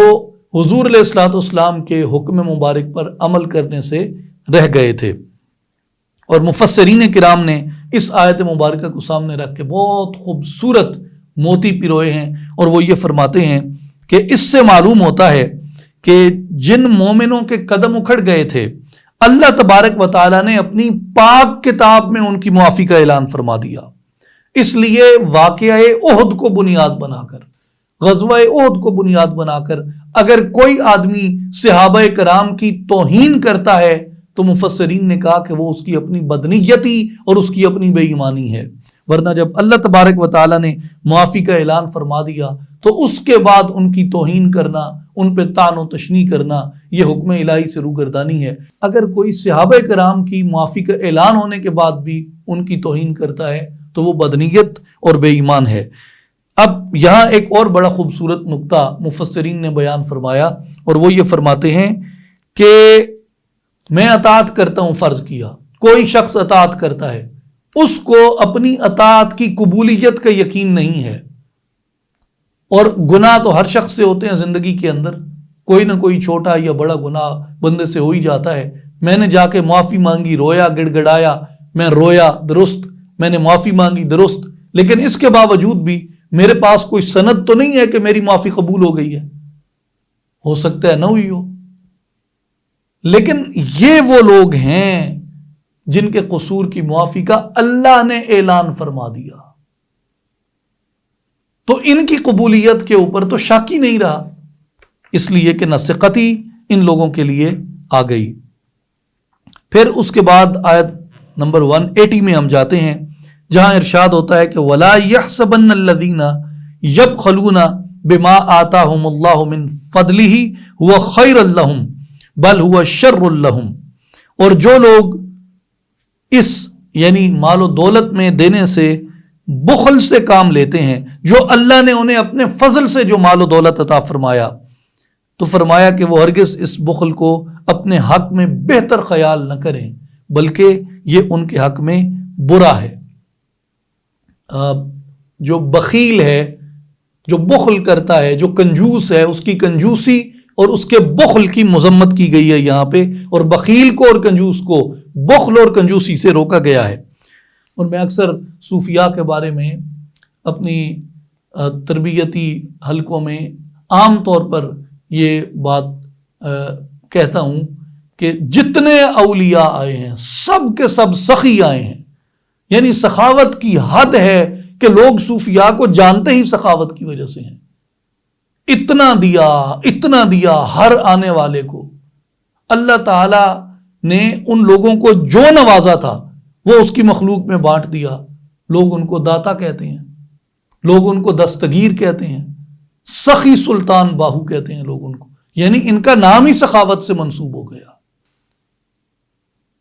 حضور علیہ الصلوۃ والسلام کے حکم مبارک پر عمل کرنے سے رہ گئے تھے۔ اور مفسرین کرام نے اس آیت مبارکہ کو سامنے رکھ کے بہت خوبصورت موتی پروئے ہیں، اور وہ یہ فرماتے ہیں کہ اس سے معلوم ہوتا ہے کہ جن مومنوں کے قدم اکھڑ گئے تھے اللہ تبارک و تعالیٰ نے اپنی پاک کتاب میں ان کی معافی کا اعلان فرما دیا۔ اس لیے واقعہ احد کو بنیاد بنا کر، غزوہ احد کو بنیاد بنا کر اگر کوئی آدمی صحابہ کرام کی توہین کرتا ہے تو مفسرین نے کہا کہ وہ اس کی اپنی بدنیتی اور اس کی اپنی بے ایمانی ہے، ورنہ جب اللہ تبارک و تعالیٰ نے معافی کا اعلان فرما دیا تو اس کے بعد ان کی توہین کرنا، ان پہ طعن و تشنیع کرنا، یہ حکم الہی سے روگردانی ہے۔ اگر کوئی صحابہ کرام کی معافی کا اعلان ہونے کے بعد بھی ان کی توہین کرتا ہے تو وہ بدنیت اور بے ایمان ہے۔ اب یہاں ایک اور بڑا خوبصورت نقطہ مفسرین نے بیان فرمایا، اور وہ یہ فرماتے ہیں کہ میں اطاعت کرتا ہوں فرض کیا، کوئی شخص اطاعت کرتا ہے، اس کو اپنی اطاعت کی قبولیت کا یقین نہیں ہے، اور گناہ تو ہر شخص سے ہوتے ہیں زندگی کے اندر، کوئی نہ کوئی چھوٹا یا بڑا گناہ بندے سے ہو ہی جاتا ہے۔ میں نے جا کے معافی مانگی، رویا گڑ گڑایا، میں رویا درست، میں نے معافی مانگی درست، لیکن اس کے باوجود بھی میرے پاس کوئی سند تو نہیں ہے کہ میری معافی قبول ہو گئی ہے، ہو سکتا ہے نہ ہوئی ہو، لیکن یہ وہ لوگ ہیں جن کے قصور کی معافی کا اللہ نے اعلان فرما دیا، تو ان کی قبولیت کے اوپر تو شک ہی نہیں رہا، اس لیے کہ نص قطعی ان لوگوں کے لیے آ گئی۔ پھر اس کے بعد آیت نمبر 180 میں ہم جاتے ہیں جہاں ارشاد ہوتا ہے کہ وَلَا يَحْسَبَنَّ الَّذِينَ يَبْخَلُونَ بِمَا آتَاهُمُ اللَّهُ مِنْ فَضْلِهِ هُوَ خَيْرًا لَهُمْ بَلْ هُوَ شَرٌّ لَهُمْ، اور جو لوگ اس یعنی مال و دولت میں دینے سے بخل سے کام لیتے ہیں، جو اللہ نے انہیں اپنے فضل سے جو مال و دولت عطا فرمایا، تو فرمایا کہ وہ ہرگز اس بخل کو اپنے حق میں بہتر خیال نہ کریں، بلکہ یہ ان کے حق میں برا ہے۔ جو بخیل ہے، جو بخل کرتا ہے، جو کنجوس ہے، اس کی کنجوسی اور اس کے بخل کی مذمت کی گئی ہے یہاں پہ، اور بخیل کو اور کنجوس کو بخل اور کنجوسی سے روکا گیا ہے۔ اور میں اکثر صوفیاء کے بارے میں اپنی تربیتی حلقوں میں عام طور پر یہ بات کہتا ہوں کہ جتنے اولیاء آئے ہیں سب کے سب سخی آئے ہیں، یعنی سخاوت کی حد ہے کہ لوگ صوفیاء کو جانتے ہی سخاوت کی وجہ سے ہیں. اتنا دیا ہر آنے والے کو. اللہ تعالی نے ان لوگوں کو جو نوازا تھا وہ اس کی مخلوق میں بانٹ دیا. لوگ ان کو داتا کہتے ہیں، لوگ ان کو دستگیر کہتے ہیں، سخی سلطان باہو کہتے ہیں لوگ ان کو. یعنی ان کا نام ہی سخاوت سے منسوب ہو گیا،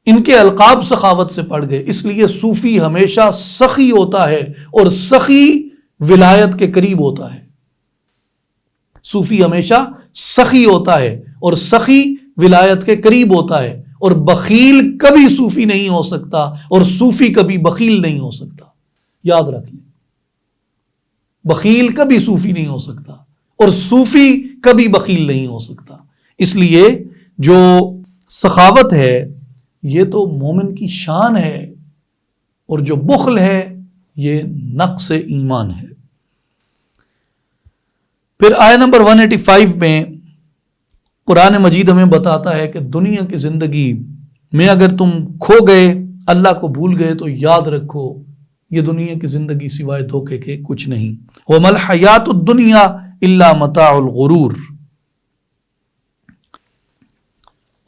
ان کے القاب سخاوت سے پڑ گئے. اس لیے صوفی ہمیشہ سخی ہوتا ہے اور سخی ولایت کے قریب ہوتا ہے. صوفی ہمیشہ سخی ہوتا ہے اور سخی ولایت کے قریب ہوتا ہے. اور بخیل کبھی صوفی نہیں ہو سکتا اور صوفی کبھی بخیل نہیں ہو سکتا. یاد رکھ لیں، بخیل کبھی صوفی نہیں ہو سکتا اور صوفی کبھی بخیل نہیں ہو سکتا. اس لیے جو سخاوت ہے یہ تو مومن کی شان ہے، اور جو بخل ہے یہ نقص ایمان ہے. پھر آیہ نمبر 185 میں قرآن مجید ہمیں بتاتا ہے کہ دنیا کی زندگی میں اگر تم کھو گئے، اللہ کو بھول گئے، تو یاد رکھو یہ دنیا کی زندگی سوائے دھوکے کے کچھ نہیں. وَمَا الْحَيَاةُ الدُّنْيَا إِلَّا مَتَاعُ الْغُرُورِ.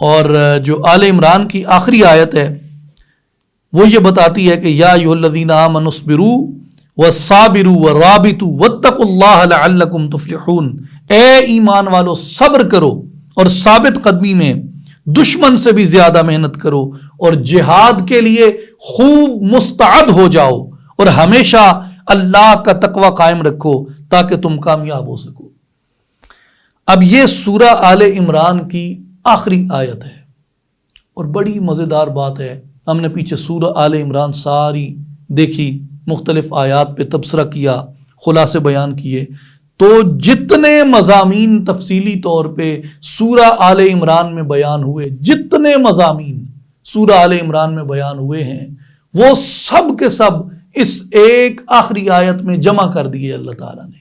اور جو آل عمران کی آخری آیت ہے وہ یہ بتاتی ہے کہ یا ایھا الذین آمنوا اصبروا والصابروا والرابطوا واتقوا اللہ لعلکم تفلحون. اے ایمان والو صبر کرو اور ثابت قدمی میں دشمن سے بھی زیادہ محنت کرو اور جہاد کے لیے خوب مستعد ہو جاؤ اور ہمیشہ اللہ کا تقوی قائم رکھو تاکہ تم کامیاب ہو سکو. اب یہ سورہ آل عمران کی آخری آیت ہے اور بڑی مزیدار بات ہے. ہم نے پیچھے سورہ آل عمران ساری دیکھی، مختلف آیات پہ تبصرہ کیا، خلاصے بیان کیے. تو جتنے مضامین تفصیلی طور پہ سورہ آل عمران میں بیان ہوئے، جتنے مضامین سورہ آل عمران میں بیان ہوئے ہیں وہ سب کے سب اس ایک آخری آیت میں جمع کر دیے اللہ تعالیٰ نے.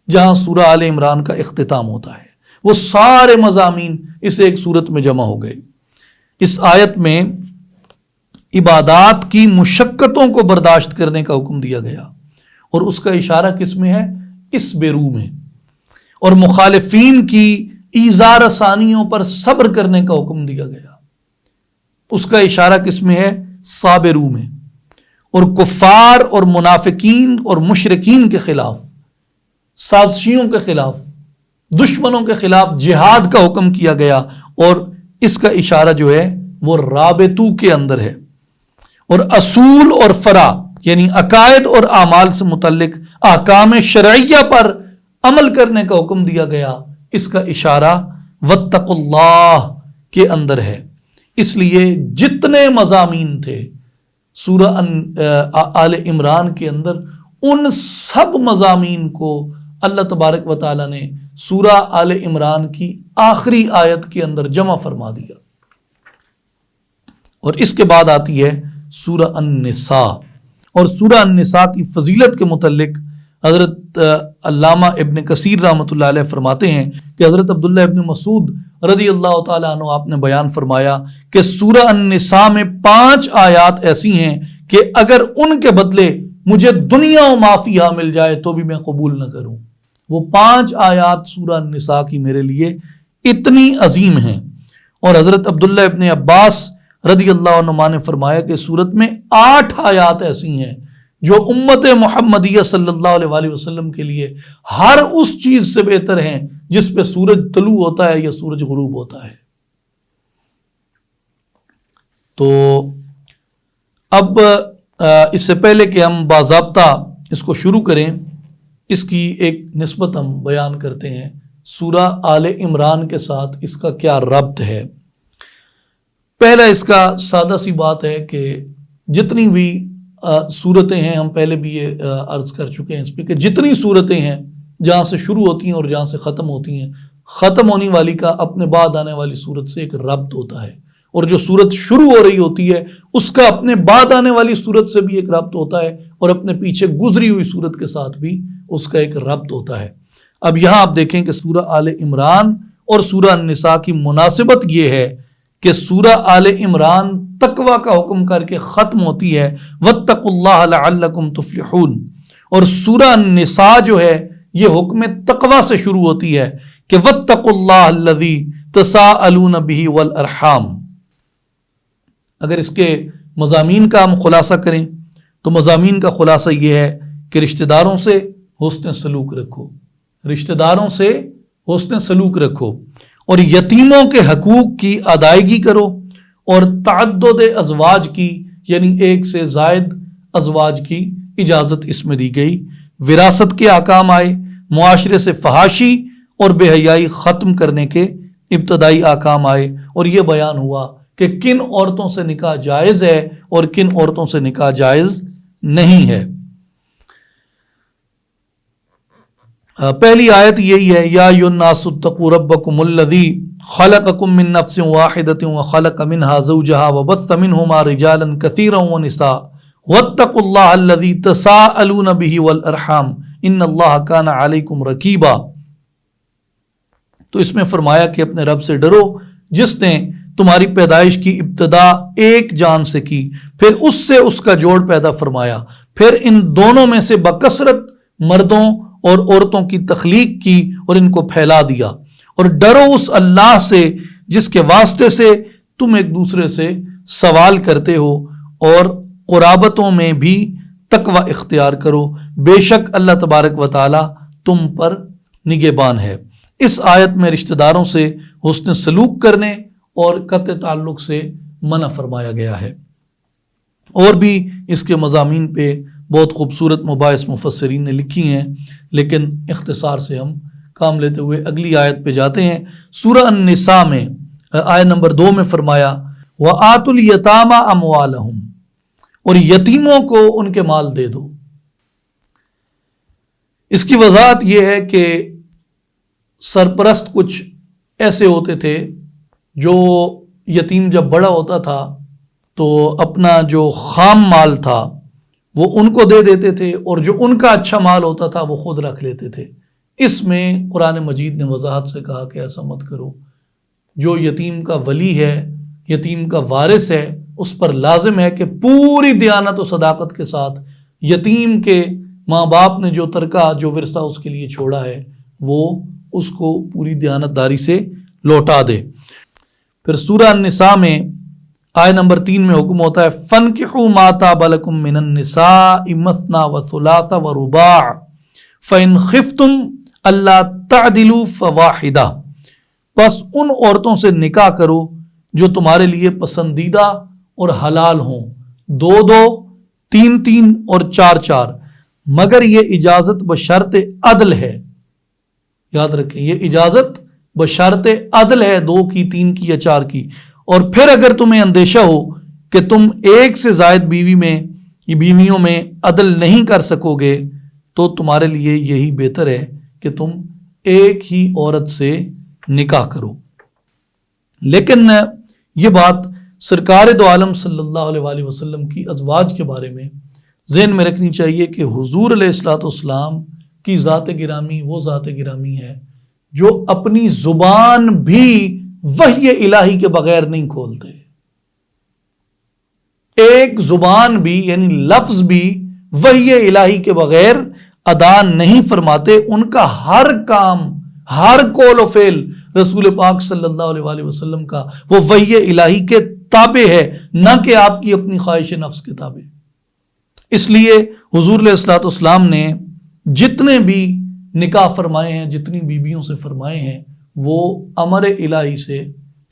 جہاں سورہ آل عمران کا اختتام ہوتا ہے وہ سارے مضامین اس ایک صورت میں جمع ہو گئے. اس آیت میں عبادات کی مشقتوں کو برداشت کرنے کا حکم دیا گیا اور اس کا اشارہ کس میں ہے؟ اصبروا میں. اور مخالفین کی ایذا رسانیوں پر صبر کرنے کا حکم دیا گیا، اس کا اشارہ کس میں ہے؟ صابروا میں. اور کفار اور منافقین اور مشرکین کے خلاف، سازشیوں کے خلاف، دشمنوں کے خلاف جہاد کا حکم کیا گیا اور اس کا اشارہ جو ہے وہ رابطو کے اندر ہے. اور اصول اور فرع یعنی عقائد اور اعمال سے متعلق احکام شرعیہ پر عمل کرنے کا حکم دیا گیا، اس کا اشارہ واتقوا اللہ کے اندر ہے. اس لیے جتنے مضامین تھے سورہ آل عمران کے اندر، ان سب مضامین کو اللہ تبارک و تعالیٰ نے سورہ آل عمران کی آخری آیت کے اندر جمع فرما دیا. اور اس کے بعد آتی ہے سورہ النساء. اور سورہ النساء کی فضیلت کے متعلق حضرت علامہ ابن کثیر رحمۃ اللہ علیہ فرماتے ہیں کہ حضرت عبداللہ ابن مسعود رضی اللہ تعالیٰ عنہ آپ نے بیان فرمایا کہ سورہ النساء میں 5 آیات ایسی ہیں کہ اگر ان کے بدلے مجھے دنیا و ما فیہا مل جائے تو بھی میں قبول نہ کروں. وہ 5 آیات سورہ النساء کی میرے لیے اتنی عظیم ہیں. اور حضرت عبداللہ ابن عباس رضی اللہ عنہ نے فرمایا کہ سورت میں 8 آیات ایسی ہیں جو امت محمدیہ صلی اللہ علیہ وآلہ وسلم کے لیے ہر اس چیز سے بہتر ہیں جس پہ سورج طلوع ہوتا ہے یا سورج غروب ہوتا ہے. تو اب اس سے پہلے کہ ہم باضابطہ اس کو شروع کریں، اس کی ایک نسبت ہم بیان کرتے ہیں سورہ آل عمران کے ساتھ اس کا کیا ربط ہے. پہلا اس کا سادہ سی بات ہے کہ جتنی بھی صورتیں ہیں، ہم پہلے بھی یہ عرض کر چکے ہیں اس پہ کہ جتنی صورتیں ہیں جہاں سے شروع ہوتی ہیں اور جہاں سے ختم ہوتی ہیں، ختم ہونے والی کا اپنے بعد آنے والی صورت سے ایک ربط ہوتا ہے، اور جو صورت شروع ہو رہی ہوتی ہے اس کا اپنے بعد آنے والی صورت سے بھی ایک ربط ہوتا ہے اور اپنے پیچھے گزری ہوئی صورت کے ساتھ بھی اس کا ایک ربط ہوتا ہے. اب یہاں آپ دیکھیں کہ سورہ آل عمران اور سورہ النساء کی مناسبت یہ ہے کہ سورہ آل عمران تقوی کا حکم کر کے ختم ہوتی ہے واتقوا اللہ لعلکم تفلحون، اور سورہ النساء جو ہے یہ حکم تقوی سے شروع ہوتی ہے کہ واتقوا اللہ الذی تساءلون بہ والارحام۔ اگر اس کے مضامین کا ہم خلاصہ کریں تو مضامین کا خلاصہ یہ ہے کہ رشتہ داروں سے حسن سلوک رکھو، رشتہ داروں سے حسن سلوک رکھو، اور یتیموں کے حقوق کی ادائیگی کرو، اور تعدد ازواج کی یعنی ایک سے زائد ازواج کی اجازت اس میں دی گئی، وراثت کے احکام آئے، معاشرے سے فحاشی اور بے حیائی ختم کرنے کے ابتدائی احکام آئے، اور یہ بیان ہوا کہ کن عورتوں سے نکاح جائز ہے اور کن عورتوں سے نکاح جائز نہیں ہے۔ پہلی آیت یہی ہے یا ایھا الناس اتقوا ربکم الذی خلقکم من نفس واحدۃ وخلق منها زوجها وبث منہما رجالا کثیرا ونساء واتقوا اللہ الذی تساءلون بہ والارحام ان اللہ کان علیکم رقیبا۔ تو اس میں فرمایا کہ اپنے رب سے ڈرو جس نے تمہاری پیدائش کی ابتدا ایک جان سے کی، پھر اس سے اس کا جوڑ پیدا فرمایا، پھر ان دونوں میں سے بکثرت مردوں اور عورتوں کی تخلیق کی اور ان کو پھیلا دیا، اور ڈرو اس اللہ سے جس کے واسطے سے تم ایک دوسرے سے سوال کرتے ہو، اور قرابتوں میں بھی تقوی اختیار کرو، بے شک اللہ تبارک و تعالی تم پر نگہبان ہے۔ اس آیت میں رشتہ داروں سے حسن سلوک کرنے اور قطع تعلق سے منع فرمایا گیا ہے، اور بھی اس کے مضامین پہ بہت خوبصورت مباحث مفسرین نے لکھی ہیں، لیکن اختصار سے ہم کام لیتے ہوئے اگلی آیت پہ جاتے ہیں۔ سورہ النساء میں آیت نمبر 2 میں فرمایا وَآتُوا الْيَتَامَى أَمْوَالَهُمْ، اور یتیموں کو ان کے مال دے دو۔ اس کی وضاحت یہ ہے کہ سرپرست کچھ ایسے ہوتے تھے جو یتیم جب بڑا ہوتا تھا تو اپنا جو خام مال تھا وہ ان کو دے دیتے تھے، اور جو ان کا اچھا مال ہوتا تھا وہ خود رکھ لیتے تھے۔ اس میں قرآن مجید نے وضاحت سے کہا کہ ایسا مت کرو، جو یتیم کا ولی ہے، یتیم کا وارث ہے، اس پر لازم ہے کہ پوری دیانت و صداقت کے ساتھ یتیم کے ماں باپ نے جو ترکہ جو ورثہ اس کے لیے چھوڑا ہے وہ اس کو پوری دیانتداری سے لوٹا دے۔ پھر سورہ النساء میں آیت نمبر 3 میں حکم ہوتا ہے فَانْكِحُوا مَا طَابَ لَكُم مِّنَ النِّسَاءِ مَثْنَىٰ وَثُلَاثَ وَرُبَاعَ فَإِنْ خِفْتُمْ أَلَّا تَعْدِلُوا فَوَاحِدَةً، بس ان عورتوں سے نکاح کرو جو تمہارے لیے پسندیدہ اور حلال ہوں، 2 3 اور 4 مگر یہ اجازت بشرط عدل ہے۔ یاد رکھیں یہ اجازت بشرط عدل ہے، 2 کی 3 کی یا 4 کی۔ اور پھر اگر تمہیں اندیشہ ہو کہ تم ایک سے زائد بیویوں میں عدل نہیں کر سکو گے تو تمہارے لیے یہی بہتر ہے کہ تم ایک ہی عورت سے نکاح کرو۔ لیکن یہ بات سرکار دو عالم صلی اللہ علیہ وآلہ وسلم کی ازواج کے بارے میں ذہن میں رکھنی چاہیے کہ حضور علیہ الصلوۃ والسلام کی ذات گرامی وہ ذات گرامی ہے جو اپنی زبان بھی وحی الہی کے بغیر نہیں کھولتے، ایک زبان بھی یعنی لفظ بھی وحی الہی کے بغیر ادا نہیں فرماتے، ان کا ہر کام ہر قول و فعل رسول پاک صلی اللہ علیہ وآلہ وسلم کا وہ وحی الہی کے تابع ہے، نہ کہ آپ کی اپنی خواہش نفس کے تابع۔ اس لیے حضور علیہ الصلوۃ والسلام نے جتنے بھی نکاح فرمائے ہیں، جتنی بیویوں سے فرمائے ہیں، وہ امر الہی سے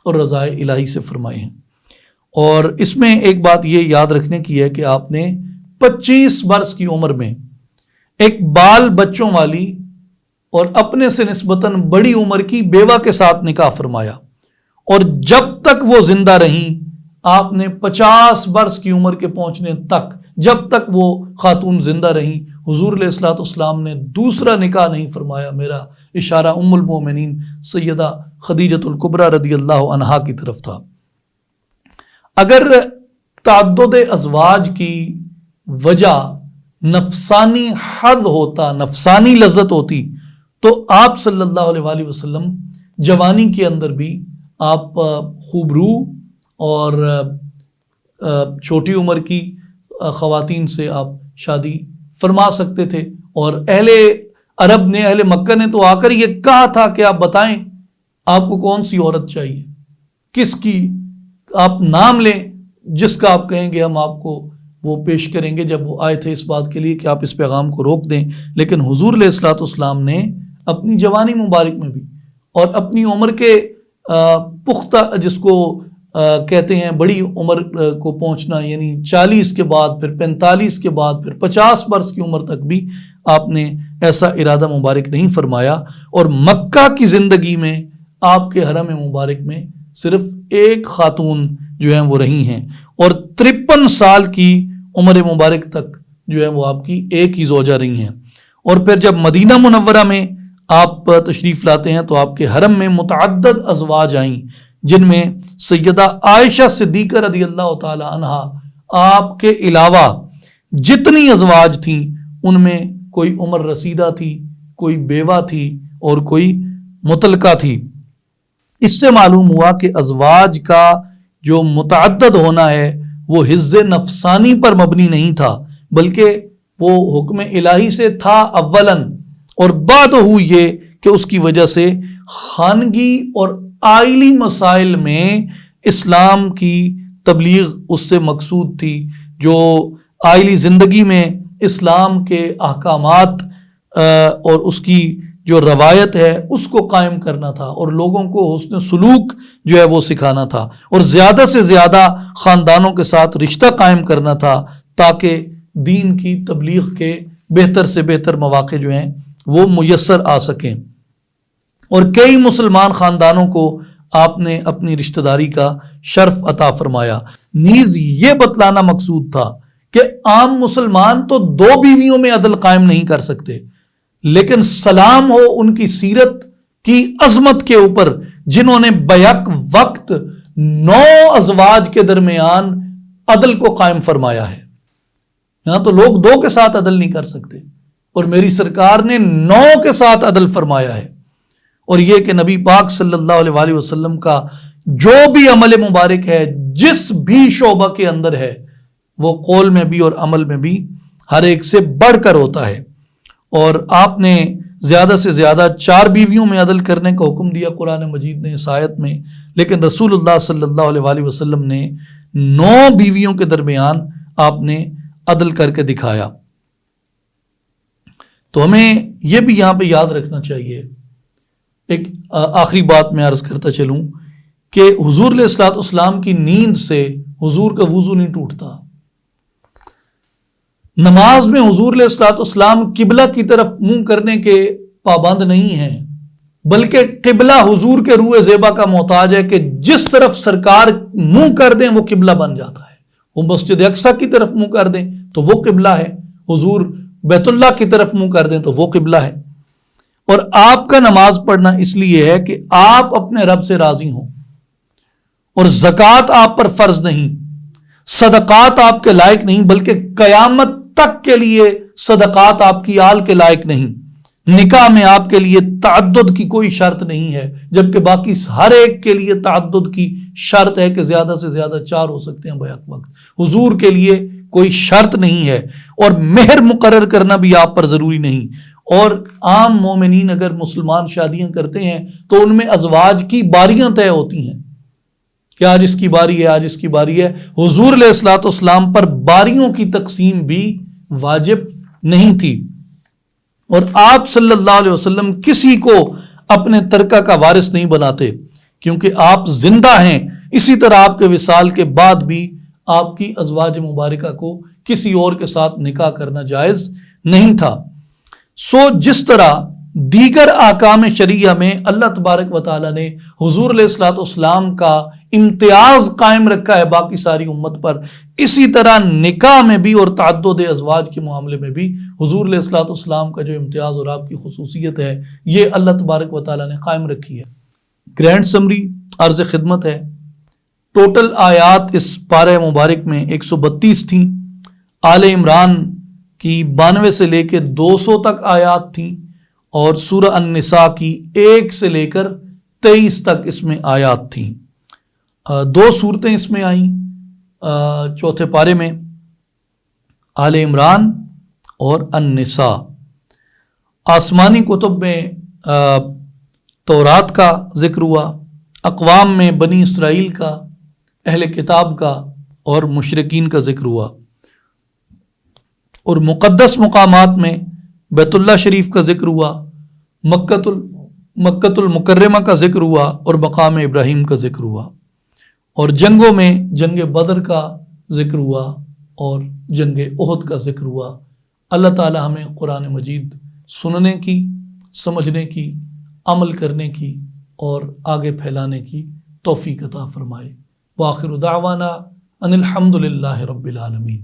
اور رضا الہی سے فرمائے ہیں۔ اور اس میں ایک بات یہ یاد رکھنے کی ہے کہ آپ نے 25 برس کی عمر میں ایک بال بچوں والی اور اپنے سے نسبتاً بڑی عمر کی بیوہ کے ساتھ نکاح فرمایا، اور جب تک وہ زندہ رہیں آپ نے 50 برس کی عمر کے پہنچنے تک، جب تک وہ خاتون زندہ رہیں، حضور علیہ الصلوۃ والسلام نے دوسرا نکاح نہیں فرمایا۔ میرا اشارہ ام المومنین سیدہ خدیجۃ الکبریٰ رضی اللہ عنہا کی طرف تھا۔ اگر تعدد ازواج کی وجہ نفسانی حظ ہوتا، نفسانی لذت ہوتی، تو آپ صلی اللہ علیہ وآلہ وسلم جوانی کے اندر بھی آپ خوب رو اور چھوٹی عمر کی خواتین سے آپ شادی فرما سکتے تھے، اور اہل عرب نے، اہل مکہ نے تو آ کر یہ کہا تھا کہ آپ بتائیں آپ کو کون سی عورت چاہیے، کس کی آپ نام لیں، جس کا آپ کہیں گے ہم آپ کو وہ پیش کریں گے۔ جب وہ آئے تھے اس بات کے لیے کہ آپ اس پیغام کو روک دیں، لیکن حضور علیہ الصلوۃ والسلام نے اپنی جوانی مبارک میں بھی اور اپنی عمر کے پختہ، جس کو کہتے ہیں بڑی عمر کو پہنچنا، یعنی 40 کے بعد، پھر 45 کے بعد، پھر 50 برس کی عمر تک بھی آپ نے ایسا ارادہ مبارک نہیں فرمایا، اور مکہ کی زندگی میں آپ کے حرم مبارک میں صرف ایک خاتون جو ہیں وہ رہی ہیں، اور 53 سال کی عمر مبارک تک جو ہے وہ آپ کی ایک ہی زوجہ رہی ہیں۔ اور پھر جب مدینہ منورہ میں آپ تشریف لاتے ہیں تو آپ کے حرم میں متعدد ازواج آئیں، جن میں سیدہ عائشہ صدیقہ رضی اللہ تعالی عنہا آپ کے علاوہ جتنی ازواج تھیں ان میں کوئی عمر رسیدہ تھی، کوئی بیوہ تھی اور کوئی مطلقہ تھی۔ اس سے معلوم ہوا کہ ازواج کا جو متعدد ہونا ہے وہ حظ نفسانی پر مبنی نہیں تھا، بلکہ وہ حکم الہی سے تھا اولاً، اور بعد ہو یہ کہ اس کی وجہ سے خانگی اور آئلی مسائل میں اسلام کی تبلیغ اس سے مقصود تھی۔ جو آئلی زندگی میں اسلام کے احکامات اور اس کی جو روایت ہے اس کو قائم کرنا تھا، اور لوگوں کو حسن سلوک جو ہے وہ سکھانا تھا، اور زیادہ سے زیادہ خاندانوں کے ساتھ رشتہ قائم کرنا تھا، تاکہ دین کی تبلیغ کے بہتر سے بہتر مواقع جو ہیں وہ میسر آ سکیں۔ اور کئی مسلمان خاندانوں کو آپ نے اپنی رشتہ داری کا شرف عطا فرمایا۔ نیز یہ بتلانا مقصود تھا کہ عام مسلمان تو 2 بیویوں میں عدل قائم نہیں کر سکتے، لیکن سلام ہو ان کی سیرت کی عظمت کے اوپر جنہوں نے بیک وقت 9 ازواج کے درمیان عدل کو قائم فرمایا ہے۔ یہاں تو لوگ 2 کے ساتھ عدل نہیں کر سکتے، اور میری سرکار نے 9 کے ساتھ عدل فرمایا ہے۔ اور یہ کہ نبی پاک صلی اللہ علیہ وآلہ وسلم کا جو بھی عمل مبارک ہے، جس بھی شعبہ کے اندر ہے، وہ قول میں بھی اور عمل میں بھی ہر ایک سے بڑھ کر ہوتا ہے۔ اور آپ نے زیادہ سے زیادہ 4 بیویوں میں عدل کرنے کا حکم دیا قرآن مجید نے اس آیت میں، لیکن رسول اللہ صلی اللہ علیہ وآلہ وسلم نے 9 بیویوں کے درمیان آپ نے عدل کر کے دکھایا۔ تو ہمیں یہ بھی یہاں پہ یاد رکھنا چاہیے، ایک آخری بات میں عرض کرتا چلوں کہ حضور علیہ الصلوۃ والسلام کی نیند سے حضور کا وضو نہیں ٹوٹتا۔ نماز میں حضور علیہ الصلوۃ والسلام قبلہ کی طرف منہ کرنے کے پابند نہیں ہیں، بلکہ قبلہ حضور کے روح زیبا کا محتاج ہے کہ جس طرف سرکار منہ کر دیں وہ قبلہ بن جاتا ہے۔ وہ مسجد اقصی کی طرف منہ کر دیں تو وہ قبلہ ہے، حضور بیت اللہ کی طرف منہ کر دیں تو وہ قبلہ ہے۔ اور آپ کا نماز پڑھنا اس لیے ہے کہ آپ اپنے رب سے راضی ہوں، اور زکوٰۃ آپ پر فرض نہیں، صدقات آپ کے لائق نہیں، بلکہ قیامت تک کے لیے صدقات آپ کی آل کے لائق نہیں۔ نکاح میں آپ کے لیے تعدد کی کوئی شرط نہیں ہے، جبکہ باقی ہر ایک کے لیے تعدد کی شرط ہے کہ زیادہ سے زیادہ 4 ہو سکتے ہیں بیک وقت۔ حضور کے لیے کوئی شرط نہیں ہے، اور مہر مقرر کرنا بھی آپ پر ضروری نہیں۔ اور عام مومنین اگر مسلمان شادیاں کرتے ہیں تو ان میں ازواج کی باریاں طے ہوتی ہیں کہ آج اس کی باری ہے، آج اس کی باری ہے۔ حضور علیہ الصلوۃ والسلام پر باریوں کی تقسیم بھی واجب نہیں تھی، اور آپ صلی اللہ علیہ وسلم کسی کو اپنے ترکہ کا وارث نہیں بناتے، کیونکہ آپ زندہ ہیں۔ اسی طرح آپ کے وصال کے بعد بھی آپ کی ازواج مبارکہ کو کسی اور کے ساتھ نکاح کرنا جائز نہیں تھا۔ سو جس طرح دیگر احکام شریعہ میں اللہ تبارک و تعالیٰ نے حضور علیہ الصلوۃ والسلام کا امتیاز قائم رکھا ہے باقی ساری امت پر، اسی طرح نکاح میں بھی اور تعدد ازواج کے معاملے میں بھی حضور علیہ الصلوۃ والسلام کا جو امتیاز اور آپ کی خصوصیت ہے یہ اللہ تبارک و تعالیٰ نے قائم رکھی ہے۔ گرینڈ سمری عرض خدمت ہے، ٹوٹل آیات اس پارہ مبارک میں 132 تھیں، آل عمران کی 92 سے لے کے 200 تک آیات تھیں، اور سورہ النساء کی 1 سے لے کر 23 تک اس میں آیات تھیں۔ 2 صورتیں اس میں آئیں چوتھے پارے میں، آل عمران اور النساء۔ آسمانی کتب میں تورات کا ذکر ہوا، اقوام میں بنی اسرائیل کا، اہل کتاب کا اور مشرکین کا ذکر ہوا، اور مقدس مقامات میں بیت اللہ شریف کا ذکر ہوا، مکۃ المکرمہ کا ذکر ہوا اور مقام ابراہیم کا ذکر ہوا، اور جنگوں میں جنگ بدر کا ذکر ہوا اور جنگ احد کا ذکر ہوا۔ اللہ تعالی ہمیں قرآن مجید سننے کی، سمجھنے کی، عمل کرنے کی اور آگے پھیلانے کی توفیق عطا فرمائے۔ وآخر دعوانا ان الحمد للہ رب العالمین۔